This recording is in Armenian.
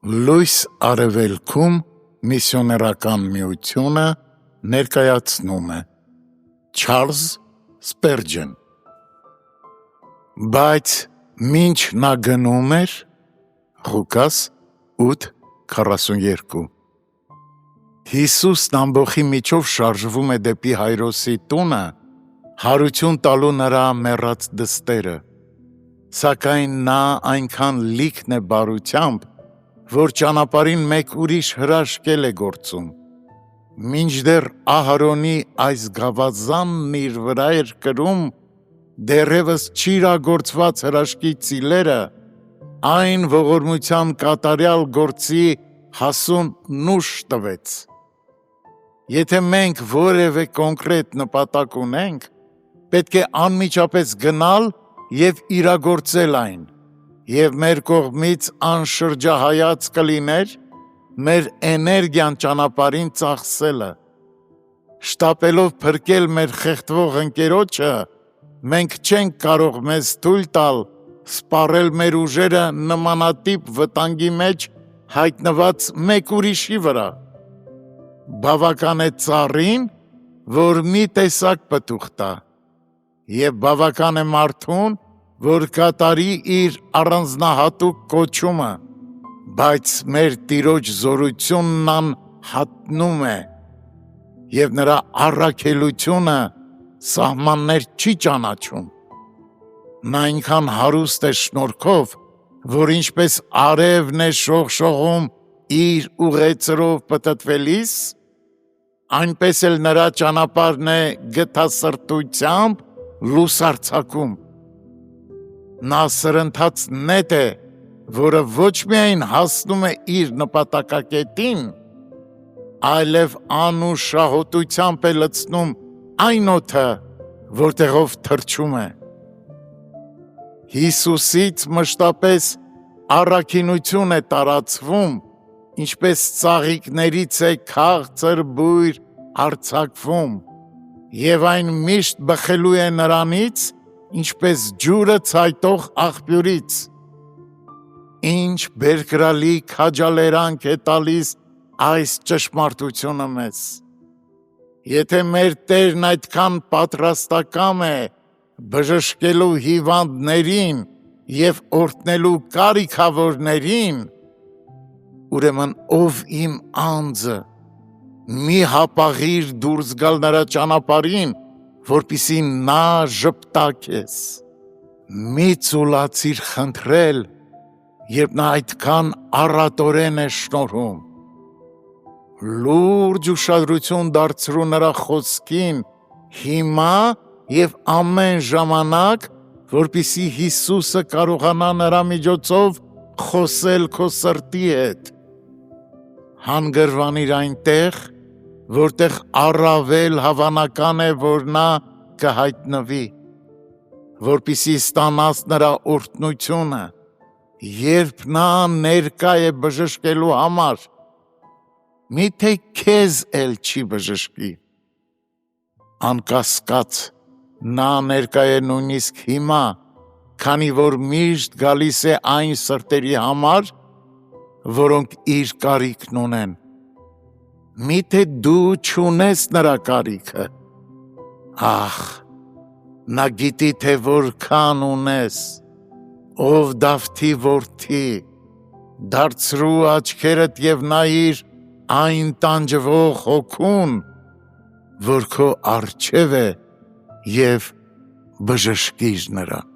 Լույս արևելքում միսիոներական միությունը ներկայացնում է Չարլզ Սպերջեն։ Բայց մինչ նա գնում էր, Ղուկաս 8:42, Հիսուսն ամբոխի միջով շարժվում է դեպի Հայրոսի տունը, հարություն տալու նրա մեռած դստերը, սակայն նա այնքան լիքն է բարությամբ, որ ճանապարհին մեկ ուրիշ հրաշքել է գործում։ Մինչդեռ Ահարոնի այս գավազանն իր վրա էր կրում դեռևս չիրագործված հրաշքի ծիլերը, այն ողորմության կատարյալ գործի հասուն նուշ տվեց։ Եթե մենք որևէ կոնկրետ նպատակ ունենք, պետք է անմիջապես գնալ և իրագործել այն, և մեր կողմից անշրջահայաց կլիներ մեր էներգիան ճանապարհին ծախսելը։ Շտապելով փրկել մեր խեղդվող ընկերոջը, մենք չենք կարող մեզ թույլ տալ սպառել մեր ուժերը նմանատիպ վտանգի մեջ հայտնված մեկ ուրիշի վրա։ Բավական է ծառին, որ մի տեսակ պտուղ տա, և բավական է մարդուն, որ կատարի իր առանձնահատուկ կոչումը, բայց մեր Տիրոջ զորությունն անհատնում է, և նրա առաքելությունը սահմաններ չի ճանաչում։ Նա այնքան հարուստ է շնորհքով, որ ինչպես արևն է շողշողում իր ուղեծրով պտտվելիս, այնպես էլ նրա ճանապարհն է գթասրտությամբ լուսարձակում։ Նա սրընթաց նետ է, որը ոչ միայն հասնում է իր նպատակակետին, այլև անուշահոտությամբ է լցնում այն օդը, որտեղով թռչում է։ Հիսուսից մշտապես առաքինություն է տարածվում, ինչպես ծաղիկներից է քաղցր բույր արձակվում, և այն միշտ բխելու է նրանից, ինչպես ջուրը ցայտող աղբյուրից։ Ինչ բերկրալի քաջալերանք է տալիս այս ճշմարտությունը մեզ։ Եթե մեր Տերն այդքան պատրաստակամ է բժշկելու հիվանդներին և օրհնելու կարիքավորներին, ուրեմն ով իմ անձը, մի հապաղիր դուրս գալ նրա ճանապարհին, որպեսզի նա ժպտա քեզ։ Մի ծուլացիր խնդրել, երբ նա այդքան առատորեն է շնորհում։ Լուրջ ուշադրություն դարձրու նրա խոսքին հիմա և ամեն ժամանակ, որպեսզի Հիսուսը կարողանա նրա միջոցով խոսել քո սրտի հետ։ Հանգրվանիր այնտեղ, որտեղ առավել հավանական է, որ նա կհայտնվի, որպեսզի ստանաս նրա օրհնությունը, երբ նա ներկա է բժշկելու համար, միթե քեզ էլ չի բժշկի։ Անկասկած, նա ներկա է նույնիսկ հիմա, քանի որ միշտ գալիս է այն սրտերի համար, որոնք իր կարիքն ունեն։ Միթե դու չունես նրա կարիքը։ Ահ, նա գիտի, թե որքան ունես։ Ով Դավթի որդի, դարձրու աչքերդ և նայիր այն տանջվող հոգուն, որ քո առջև է, և բժշկիր նրան։